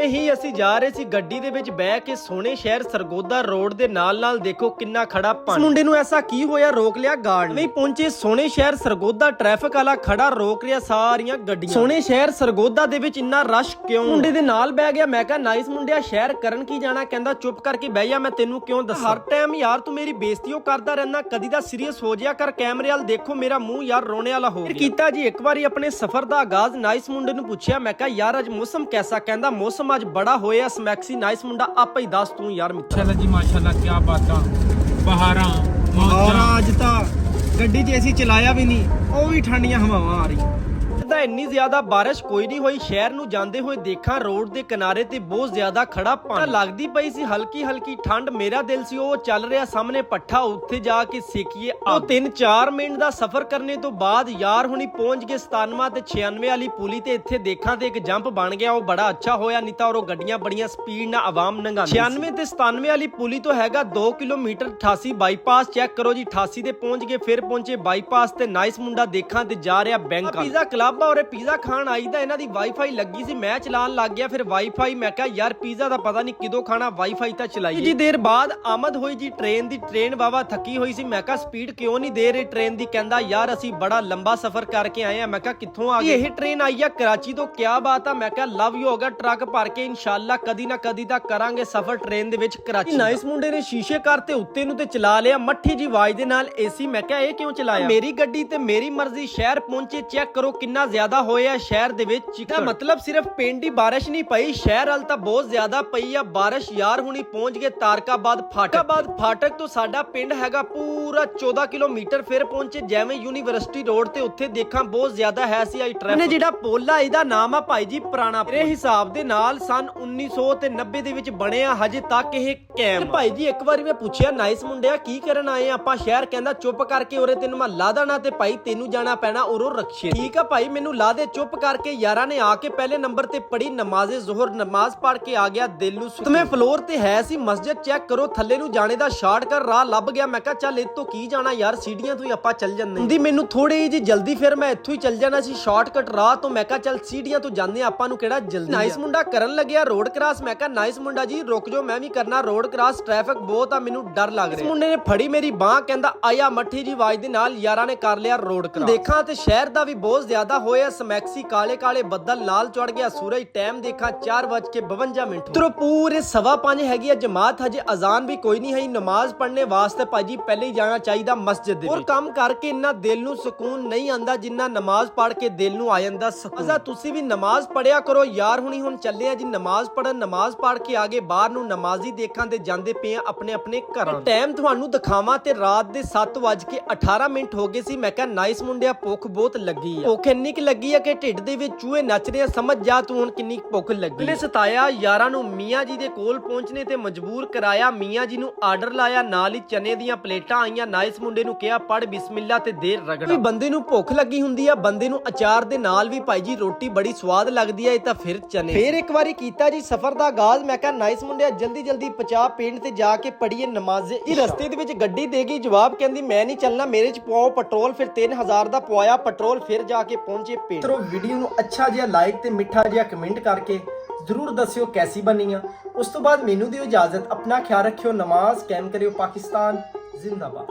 ਹੁਣੇ ਹੀ ਅਸੀਂ ਜਾ ਰਹੇ ਸੀ ਗੱਡੀ ਦੇ ਵਿੱਚ ਬਹਿ ਕੇ ਸੋਹਣੇ ਸ਼ਹਿਰ ਸਰਗੋਦਾ ਰੋਡ ਦੇ ਨਾਲ ਦੇਖੋ ਕਿੰਨਾ ਖੜਾ ਪਾਣੀ। ਇਸ ਮੁੰਡੇ ਨੂੰ ਐਸਾ ਕੀ ਹੋਇਆ, ਰੋਕ ਲਿਆ ਗਾਰਡ ਨੇ। ਪਹੁੰਚੇ ਸੋਹਣੇ ਸ਼ਹਿਰ ਸਰਗੋਦਾ, ਟ੍ਰੈਫਿਕ ਵਾਲਾ ਖੜਾ ਰੋਕ ਰਿਹਾ ਸਾਰੀਆਂ ਗੱਡੀਆਂ। ਸੋਹਣੇ ਸ਼ਹਿਰ ਸਰਗੋਦਾ ਦੇ ਵਿੱਚ ਇੰਨਾ ਰਸ਼ ਕਿਉਂ? ਮੁੰਡੇ ਦੇ ਨਾਲ ਬਹਿ ਗਿਆ। ਮੈਂ ਕਿਹਾ ਨਾਈਸ ਮੁੰਡਿਆ, ਸ਼ਹਿਰ ਕਰਨ ਕੀ ਜਾਣਾ? ਕਹਿੰਦਾ ਚੁੱਪ ਕਰਕੇ ਬਹਿ ਜਾ, ਮੈਂ ਤੈਨੂੰ ਕਿਉਂ ਦੱਸਾਂ। ਹਰ ਟਾਈਮ ਯਾਰ ਤੂੰ ਮੇਰੀ ਬੇਇੱਜ਼ਤੀ ਕਰਦਾ ਰਹਿਣਾ, ਕਦੀ ਦਾ ਸੀਰੀਅਸ ਹੋ ਜਿਆ ਕਰ। ਕੈਮਰੇ ਵਾਲ ਦੇਖੋ, ਮੇਰਾ ਮੂੰਹ ਯਾਰ ਰੋਣੇ ਵਾਲਾ ਹੋ ਗਿਆ। ਫਿਰ ਕੀਤਾ ਜੀ ਇੱਕ ਵਾਰੀ ਆਪਣੇ ਸਫ਼ਰ ਦਾ ਆਗਾਜ਼। ਨਾਈਸ ਮੁੰਡੇ ਨੂੰ ਪੁੱਛਿਆ, ਮੈਂ ਕਿਹਾ ਯਾਰ ਅੱਜ ਮੌਸਮ ਕੈਸਾ? ਕਹਿੰਦਾ ਮੌਸਮ ਅੱਜ ਬੜਾ ਹੋਇਆ ਸਮੈਕਸੀ। ਨਾਈਸ ਮੁੰਡਾ ਆਪੇ ਹੀ ਦੱਸ ਤੂੰ ਯਾਰ। ਮਾਸ਼ਾਅੱਲਾ ਜੀ ਮਾਸ਼ਾਅੱਲਾ, ਕੀ ਬਾਤਾਂ। ਬਹਾਰਾਂ ਅੱਜ ਤਾਂ ਗੱਡੀ 'ਚ ਏਸੀ ਚਲਾਇਆ ਵੀ ਨਹੀਂ, ਉਹ ਵੀ ਠੰਡੀਆਂ ਹਵਾਵਾਂ ਆ ਰਹੀ। ਇੰਨੀ ਜ਼ਿਆਦਾ ਬਾਰਿਸ਼ ਕੋਈ ਨਹੀਂ ਹੋਈ। ਸ਼ਹਿਰ ਨੂੰ ਜਾਂਦੇ ਹੋਏ ਦੇਖਾਂ ਰੋਡ ਦੇ ਕਿਨਾਰੇ ਤੇ ਬਹੁਤ ਜ਼ਿਆਦਾ ਖੜਾ ਪਾਣੀ। ਲੱਗਦੀ ਪਈ ਸੀ ਹਲਕੀ ਹਲਕੀ ਠੰਡ। ਮੇਰਾ ਦਿਲ ਸੀ ਉਹ ਚੱਲ ਰਿਹਾ ਸਾਹਮਣੇ ਪੱਠਾ, ਉੱਥੇ ਜਾ ਕੇ ਸੇਕੀਏ। ਉਹ 3-4 ਮਿੰਟ ਦਾ ਸਫ਼ਰ ਕਰਨੇ ਤੋਂ ਬਾਅਦ ਯਾਰ ਹੁਣੀ ਪਹੁੰਚ ਗਏ 97 ਤੇ 96 ਵਾਲੀ ਪੁਲੀ ਤੇ। ਇੱਥੇ ਦੇਖਾਂ ਤੇ ਇੱਕ ਜੰਪ ਬਣ ਗਿਆ, ਉਹ ਬੜਾ ਅੱਛਾ ਹੋਇਆ, ਨਹੀਂ ਤਾਂ ਉਹ ਗੱਡੀਆਂ ਬੜੀਆਂ ਸਪੀਡ ਨਾਲ ਆਵਾਮ ਨੰਗਾਉਂਦੀ। 96 ਤੇ 97 ਵਾਲੀ ਪੁਲੀ ਤੋਂ ਹੈਗਾ 2 ਕਿਲੋਮੀਟਰ 88 ਬਾਈਪਾਸ। ਚੈੱਕ ਕਰੋ ਜੀ, 88 ਤੇ ਪਹੁੰਚ ਗਏ। ਫਿਰ ਪਹੁੰਚੇ ਬਾਈਪਾਸ ਤੇ। ਨਾਈਸ ਮੁੰਡਾ ਦੇਖਾਂ ਤੇ ਜਾ ਰਿਹਾ ਬੈਂਕ। ਪੀਜ਼ਾ ਕਲੱਬ ਔਰ ਪੀਜ਼ਾ ਖਾਣ ਆਈਦਾ। ਇਹਨਾਂ ਦੀ ਵਾਈਫਾਈ ਲੱਗੀ ਸੀ, ਮੈਂ ਚਲਾਉਣ ਲੱਗ ਗਿਆ ਫਿਰ ਵਾਈਫਾਈ। ਮੈਂ ਕਿਹਾ ਯਾਰ ਪੀਜ਼ਾ ਦਾ ਪਤਾ ਨਹੀਂ ਕਿਦੋਂ ਖਾਣਾ, ਵਾਈਫਾਈ ਤਾਂ ਚਲਾਈਏ। ਜੀ ਦੇਰ ਬਾਅਦ ਆਮਦ ਹੋਈ ਜੀ ਟ੍ਰੇਨ ਦੀ। ਟ੍ਰੇਨ ਵਾਵਾ ਥੱਕੀ ਹੋਈ ਸੀ। ਮੈਂ ਕਿਹਾ ਸਪੀਡ ਕਿਉਂ ਨਹੀਂ ਦੇ ਰਹੀ ਟ੍ਰੇਨ ਦੀ? ਕਹਿੰਦਾ ਯਾਰ ਅਸੀਂ ਬੜਾ ਲੰਬਾ ਸਫ਼ਰ ਕਰਕੇ ਆਏ ਆ। ਮੈਂ ਕਿਹਾ ਕਿੱਥੋਂ ਆ ਗਏ? ਇਹ ਟ੍ਰੇਨ ਆਈ ਆ ਕਰਾਚੀ ਤੋਂ। ਕਿਆ ਬਾਤ ਆ। ਮੈਂ ਕਿਹਾ ਲਵ ਯੂ ਹੋਗਾ ਟਰੱਕ ਭਰ ਕੇ। ਇਨਸ਼ਾਅੱਲਾ ਕਦੀ ਨਾ ਕਦੀ ਤਾਂ ਕਰਾਂਗੇ ਸਫ਼ਰ ਟ੍ਰੇਨ ਦੇ ਵਿੱਚ ਕਰਾਚੀ। ਨਾਈਸ ਮੁੰਡੇ ਨੇ ਸ਼ੀਸ਼ੇ ਕਰਤੇ ਉੱਤੇ ਨੂੰ ਤੇ ਚਲਾ ਲਿਆ ਮੱਠੀ ਜੀ ਆਵਾਜ਼ ਦੇ ਨਾਲ ਏਸੀ। ਮੈਂ ਕਿਹਾ ਇਹ ਕਿਉਂ ਚਲਾਇਆ? ਮੇਰੀ ਗੱਡੀ ਤੇ ਮੇਰੀ ਮਰਜ਼ੀ। ਸ਼ਹਿਰ ਪਹੁੰਚੇ, ਚੈੱਕ ਕਰੋ ਕਿੰਨਾ ਜ਼ਿਆਦਾ ਹੋਇਆ ਸ਼ਹਿਰ ਦੇ ਵਿੱਚ ਚਿੱਕੜ। ਮਤਲਬ ਸਿਰਫ ਪਿੰਡ ਹੀ ਬਾਰਿਸ਼ ਨਹੀਂ ਪਈ, ਸ਼ਹਿਰ ਵੱਲ ਤਾਂ ਬਹੁਤ ਜ਼ਿਆਦਾ ਪਈ ਆ ਬਾਰਿਸ਼। ਯਾਰ ਹੁਣੀ ਪਹੁੰਚ ਗਏ ਤਾਰਕਾਬਾਦ ਫਾਟਕ ਤੋਂ ਸਾਡਾ ਪਿੰਡ ਹੈਗਾ ਪੂਰਾ 14 ਕਿਲੋਮੀਟਰ। ਫਿਰ ਪਹੁੰਚੇ ਜਿਵੇਂ ਯੂਨੀਵਰਸਿਟੀ ਰੋਡ ਤੇ। ਉੱਥੇ ਦੇਖਾਂ ਬਹੁਤ ਜ਼ਿਆਦਾ ਹੈ ਸੀ ਆਈ ਟ੍ਰੈਫਿਕ। ਜਿਹੜਾ ਪੁੱਲ ਆ ਇਹਦਾ ਨਾਮ ਆ ਭਾਈ ਜੀ ਪੁਰਾਣਾ। ਮੇਰੇ ਹਿਸਾਬ ਦੇ ਨਾਲ ਸਨ 1990 ਦੇ ਵਿੱਚ ਬਣਿਆ, ਹਜੇ ਤੱਕ ਇਹ ਕਾਇਮ। ਭਾਈ ਜੀ ਇੱਕ ਵਾਰੀ ਮੈਂ ਪੁੱਛਿਆ ਨਾਈਸ ਮੁੰਡਿਆ ਕੀ ਕਰਨ ਆਏ ਆਪਾਂ ਸ਼ਹਿਰ? ਕਹਿੰਦਾ ਚੁੱਪ ਕਰਕੇ ਉਰੇ ਤੈਨੂੰ ਮੈਂ ਲਾ ਦੇਣਾ ਤੇ ਭਾਈ ਤੈਨੂੰ ਜਾਣਾ ਪੈਣਾ ਉਰੋਂ ਰਕਸ਼ੇ। ਠੀਕ ਆ ਭਾਈ ਮੈਨੂੰ ਲਾ ਦੇ। ਚੁੱਪ ਕਰਕੇ ਯਾਰਾਂ ਨੇ ਆ ਕੇ ਪਹਿਲੇ ਨੰਬਰ ਤੇ ਪੜੀ ਨਮਾਜ਼ੇ ਜ਼ੋਹਰ। ਨਮਾਜ਼ ਪੜ ਕੇ ਆ ਗਿਆ ਦਿਲ ਨੂੰ। 7ਵੇਂ ਫਲੋਰ ਤੇ ਹੈ ਸੀ ਮਸਜਿਦ। ਚੈੱਕ ਕਰੋ ਥੱਲੇ ਨੂੰ ਜਾਣੇ ਦਾ ਸ਼ਾਰਟਕਟ ਰਾਹ ਲੱਭ ਗਿਆ। ਮੈਂ ਕਿਹਾ ਚੱਲ ਇੱਥੋਂ ਕੀ ਜਾਣਾ ਯਾਰ, ਸੀੜੀਆਂ ਤੋਂ ਹੀ ਆਪਾਂ ਚੱਲ ਜਾਂਦੇ ਹੁੰਦੀ ਮੈਨੂੰ ਥੋੜੀ ਜੀ ਜਲਦੀ। ਫਿਰ ਮੈਂ ਇੱਥੋਂ ਹੀ ਚੱਲ ਜਾਣਾ ਸੀ ਸ਼ਾਰਟਕਟ ਰਾਹ ਤੋਂ। ਮੈਂ ਕਿਹਾ ਚੱਲ ਸੀੜੀਆਂ ਤੋਂ ਜਾਂਦੇ ਆਪਾਂ ਨੂੰ ਕਿਹੜਾ ਜਲਦੀ। ਨਾਈਸ ਮੁੰਡਾ ਕਰਨ ਲੱਗਿਆ ਰੋਡ ਕ੍ਰਾਸ। ਮੈਂ ਕਿਹਾ ਨਾਈਸ ਮੁੰਡਾ ਜੀ ਰੁਕ ਜਾਓ, ਮੈਂ ਵੀ ਕਰਨਾ ਰੋਡ ਕ੍ਰਾਸ, ਟ੍ਰੈਫਿਕ ਬਹੁਤ ਆ, ਮੈਨੂੰ ਡਰ ਲੱਗ ਰਿਹਾ। ਇਸ ਮੁੰਡੇ ਨੇ ਫੜੀ ਮੇਰੀ ਬਾਹ, ਕਹਿੰਦਾ ਆਇਆ ਮੱਠੀ ਜੀ ਆਵਾਜ਼ ਦੇ ਨਾਲ। ਯਾਰਾਂ ਨੇ ਕਰ ਲਿਆ ਰੋਡ ਕ੍ਰਾਸ। ਦੇਖਾਂ ਤੇ ਸ਼ਹਿਰ ਦਾ ਵੀ ਬਹੁਤ ਜ਼ਿਆਦਾ ਹੋਇਆ ਸਮੈਕਸੀ। ਕਾਲੇ ਕਾਲੇ ਬੱਦਲ, ਲਾਲ ਚੜ ਗਿਆ ਸੂਰਜ। ਟਾਈਮ ਦੇਖਾਂ 4:52 ਉਧਰੋਂ ਪੂਰੇ 5:15 ਹੈਗੀ ਆ ਜਮਾਤ। ਹਜੇ ਅਜ਼ਾਨ ਵੀ ਕੋਈ ਨਹੀਂ ਹੈ। ਨਮਾਜ਼ ਪੜ੍ਹਨੇ ਵਾਸਤੇ ਭਾਜੀ ਪਹਿਲੇ ਹੀ ਜਾਣਾ ਚਾਹੀਦਾ ਮਸਜਿਦ ਦੇ ਵਿੱਚ। ਔਰ ਕੰਮ ਕਰਕੇ ਇੰਨਾ ਦਿਲ ਨੂੰ ਸਕੂਨ ਨਹੀਂ ਆਂਦਾ ਜਿੰਨਾ ਨਮਾਜ਼ ਪੜ੍ਹ ਕੇ ਦਿਲ ਨੂੰ ਆ ਜਾਂਦਾ ਸਕੂਨ। ਤੁਸੀਂ ਵੀ ਨਮਾਜ਼ ਪੜਿਆ ਕਰੋ ਯਾਰ। ਹੁਣ ਚੱਲੇ ਆ ਜੀ ਨਮਾਜ਼ ਪੜਨ। ਨਮਾਜ਼ ਪੜ੍ਹ ਕੇ ਆਗੇ ਬਾਹਰ ਨੂੰ ਨਮਾਜ਼ੀ ਦੇਖਾਂ ਤੇ ਜਾਂਦੇ ਪਏ ਆ ਆਪਣੇ ਆਪਣੇ ਘਰਾਂ। ਟਾਈਮ ਤੁਹਾਨੂੰ ਦਿਖਾਵਾਂ ਤੇ ਰਾਤ ਦੇ 7:18 ਹੋ ਗਏ ਸੀ। ਮੈਂ ਕਿਹਾ ਨਾਈਸ ਮੁੰਡਿਆ ਭੁੱਖ ਬਹੁਤ ਲੱਗੀ ਆ। ਭੁੱਖ ਇੰਨੀ ਕਿ ਲੱਗੀ ਆ ਕਿ ਢਿੱਡ ਦੇ ਵਿੱਚ ਚੂਹੇ ਨੱਚ ਰਹੇ। ਸਮਝ ਜਾ ਤੂੰ ਹੁਣ ਕਿੰਨੀ ਭੁੱਖ ਲੱਗੀ। ਇਹਨੇ ਸਤਾਇਆ ਯਾਰਾਂ ਨੂੰ ਮੀਆਂ ਜੀ ਦੇ ਕੋਲ ਪਹੁੰਚਣੇ ਤੇ ਮਜਬੂਰ ਕਰਾਇਆ। ਮੀਆਂ ਜੀ ਨੂੰ ਆਰਡਰ ਲਾਇਆ, ਨਾਲ ਹੀ ਚਨੇ ਦੀਆਂ ਪਲੇਟਾਂ ਆਈਆਂ। ਨਾਈਸ ਮੁੰਡੇ ਨੂੰ ਕਿਹਾ ਪੜ ਬਿਸਮਿਲ੍ਲਾ ਤੇ ਦੇਰ ਰਗੜਾ। ਕੋਈ ਬੰਦੇ ਨੂੰ ਭੁੱਖ ਲੱਗੀ ਹੁੰਦੀ ਆ, ਬੰਦੇ ਨੂੰ ਅਚਾਰ ਦੇ ਨਾਲ ਵੀ ਭਾਈ ਜੀ ਰੋਟੀ ਬੜੀ ਸਵਾਦ ਲੱਗਦੀ ਆ। ਇਹ ਤਾਂ ਫਿਰ ਚਨੇ। ਫਿਰ ਇੱਕ ਵਾਰੀ ਕੀਤਾ ਜੀ ਸਫ਼ਰ ਦਾ ਆਗਾਜ਼। ਮੈਂ ਕਿਹਾ ਨਾਈਸ ਮੁੰਡਿਆ ਜਲਦੀ ਜਲਦੀ ਪਚਾ ਪਿੰਡ ਤੇ ਜਾ ਕੇ ਪੜੀਏ ਨਮਾਜ਼ੇ। ਇਹ ਰਸਤੇ ਦੇ ਵਿੱਚ ਗੱਡੀ ਦੇ ਗਈ ਜਵਾਬ, ਕਹਿੰਦੀ ਮੈਂ ਨਹੀਂ ਚੱਲਣਾ, ਮੇਰੇ ਚ ਪਵਾਓ ਪੈਟਰੋਲ। ਫਿਰ 3000 ਦਾ ਪਵਾਇਆ ਪੈਟਰੋਲ। ਫਿਰ ਜਾ ਕੇ ਪਹੁੰਚੇ ਪਿੰਡ। ਤਰੋ ਵੀਡੀਓ ਨੂੰ ਅੱਛਾ ਜਿਹਾ ਲਾਈਕ ਤੇ ਮਿੱਠਾ ਜਿਹਾ ਕਮੈਂਟ ਕਰਕੇ ਜ਼ਰੂਰ ਦੱਸਿਓ ਕੈਸੀ ਬਣੀ ਆ। ਉਸ ਤੋਂ ਬਾਅਦ ਮੈਨੂੰ ਦਿਓ ਇਜਾਜ਼ਤ। ਆਪਣਾ ਖਿਆਲ ਰੱਖਿਓ, ਨਮਾਜ਼ ਕਾਇਮ ਕਰਿਓ। ਪਾਕਿਸਤਾਨ ਜ਼ਿੰਦਾਬਾਦ।